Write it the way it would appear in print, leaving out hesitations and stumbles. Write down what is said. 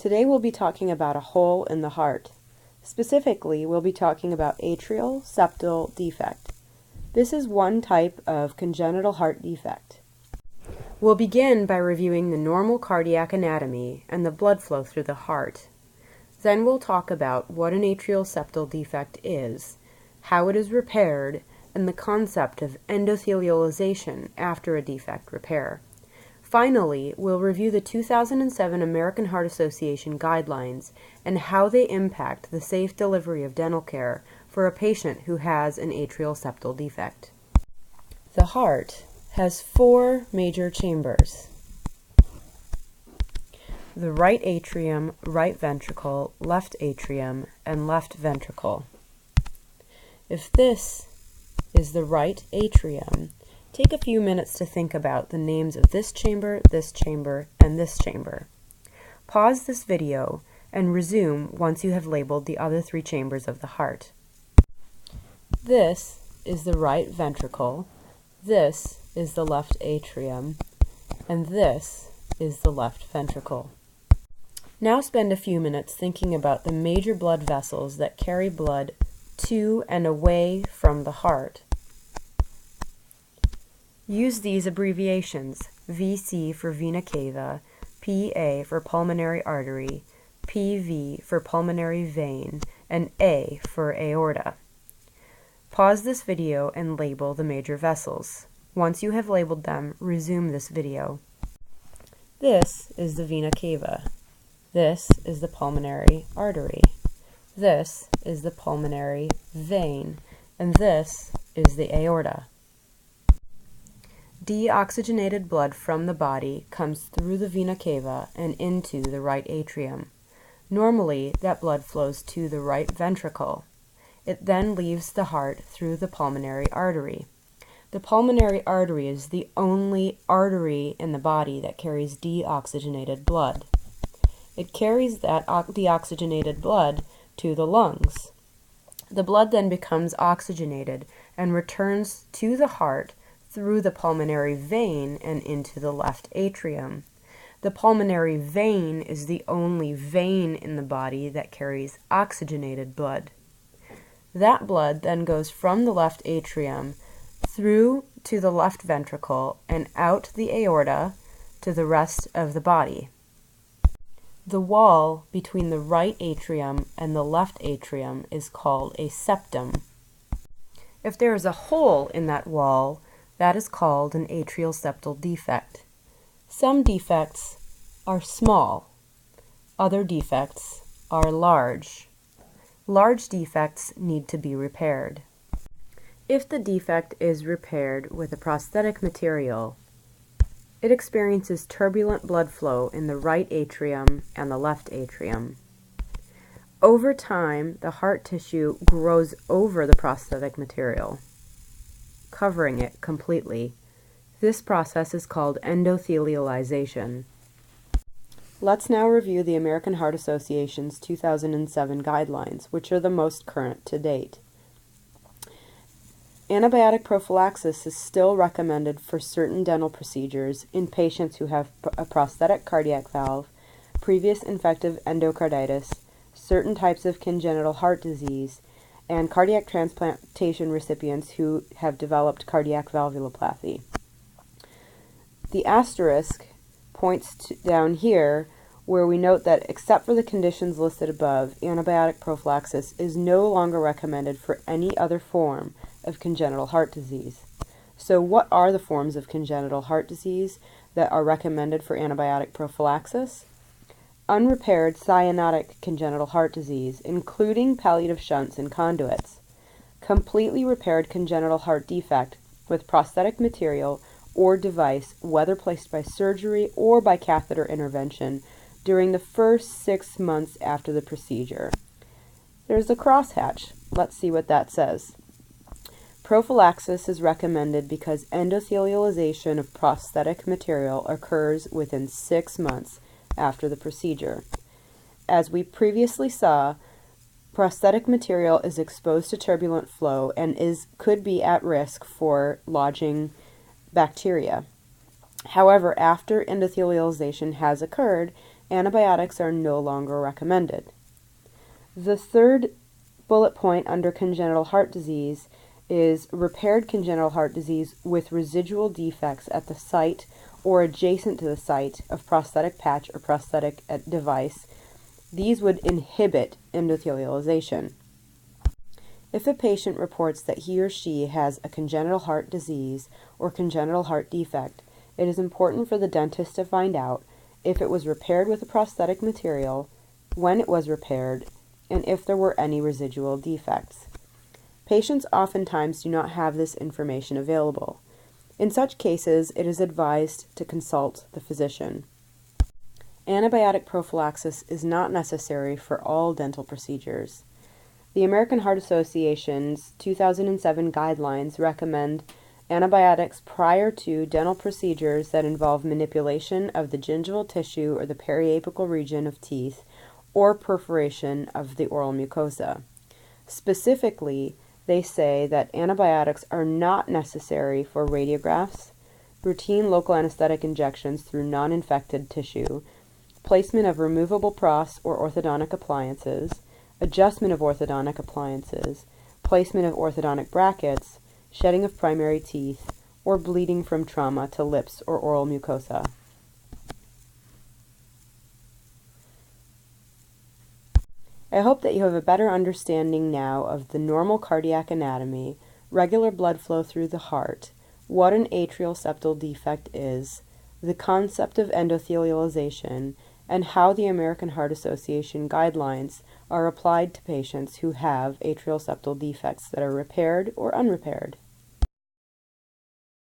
Today we'll be talking about a hole in the heart. Specifically, we'll be talking about atrial septal defect. This is one type of congenital heart defect. We'll begin by reviewing the normal cardiac anatomy and the blood flow through the heart. Then we'll talk about what an atrial septal defect is, how it is repaired, and the concept of endothelialization after a defect repair. Finally, we'll review the 2007 American Heart Association guidelines and how they impact the safe delivery of dental care for a patient who has an atrial septal defect. The heart has four major chambers: the right atrium, right ventricle, left atrium, and left ventricle. If this is the right atrium, take a few minutes to think about the names of this chamber, and this chamber. Pause this video and resume once you have labeled the other three chambers of the heart. This is the right ventricle, this is the left atrium, and this is the left ventricle. Now spend a few minutes thinking about the major blood vessels that carry blood to and away from the heart. Use these abbreviations: VC for vena cava, PA for pulmonary artery, PV for pulmonary vein, and A for aorta. Pause this video and label the major vessels. Once you have labeled them, resume this video. This is the vena cava. This is the pulmonary artery. This is the pulmonary vein, and this is the aorta. Deoxygenated blood from the body comes through the vena cava and into the right atrium. Normally, that blood flows to the right ventricle. It then leaves the heart through the pulmonary artery. The pulmonary artery is the only artery in the body that carries deoxygenated blood. It carries that deoxygenated blood to the lungs. The blood then becomes oxygenated and returns to the heart through the pulmonary vein and into the left atrium. The pulmonary vein is the only vein in the body that carries oxygenated blood. That blood then goes from the left atrium through to the left ventricle and out the aorta to the rest of the body. The wall between the right atrium and the left atrium is called a septum. If there is a hole in that wall, that is called an atrial septal defect. Some defects are small. Other defects are large. Large defects need to be repaired. If the defect is repaired with a prosthetic material, it experiences turbulent blood flow in the right atrium and the left atrium. Over time, the heart tissue grows over the prosthetic material, covering it completely. This process is called endothelialization. Let's now review the American Heart Association's 2007 guidelines, which are the most current to date. Antibiotic prophylaxis is still recommended for certain dental procedures in patients who have a prosthetic cardiac valve, previous infective endocarditis, certain types of congenital heart disease, and cardiac transplantation recipients who have developed cardiac valvulopathy. The asterisk points down here where we note that except for the conditions listed above, antibiotic prophylaxis is no longer recommended for any other form of congenital heart disease. So what are the forms of congenital heart disease that are recommended for antibiotic prophylaxis? Unrepaired cyanotic congenital heart disease, including palliative shunts and conduits. Completely repaired congenital heart defect with prosthetic material or device, whether placed by surgery or by catheter intervention, during the first 6 months after the procedure. There's a crosshatch. Let's see what that says. Prophylaxis is recommended because endothelialization of prosthetic material occurs within 6 months after the procedure. As we previously saw, prosthetic material is exposed to turbulent flow and could be at risk for lodging bacteria. However, after endothelialization has occurred antibiotics are no longer recommended. The third bullet point under congenital heart disease is repaired congenital heart disease with residual defects at the site or adjacent to the site of prosthetic patch or prosthetic device. These would inhibit endothelialization. If a patient reports that he or she has a congenital heart disease or congenital heart defect, it is important for the dentist to find out if it was repaired with a prosthetic material, when it was repaired, and if there were any residual defects. Patients oftentimes do not have this information available. In such cases, it is advised to consult the physician. Antibiotic prophylaxis is not necessary for all dental procedures. The American Heart Association's 2007 guidelines recommend antibiotics prior to dental procedures that involve manipulation of the gingival tissue or the periapical region of teeth or perforation of the oral mucosa. Specifically, they say that antibiotics are not necessary for radiographs, routine local anesthetic injections through non-infected tissue, placement of removable pros or orthodontic appliances, adjustment of orthodontic appliances, placement of orthodontic brackets, shedding of primary teeth, or bleeding from trauma to lips or oral mucosa. I hope that you have a better understanding now of the normal cardiac anatomy, regular blood flow through the heart, what an atrial septal defect is, the concept of endothelialization, and how the American Heart Association guidelines are applied to patients who have atrial septal defects that are repaired or unrepaired.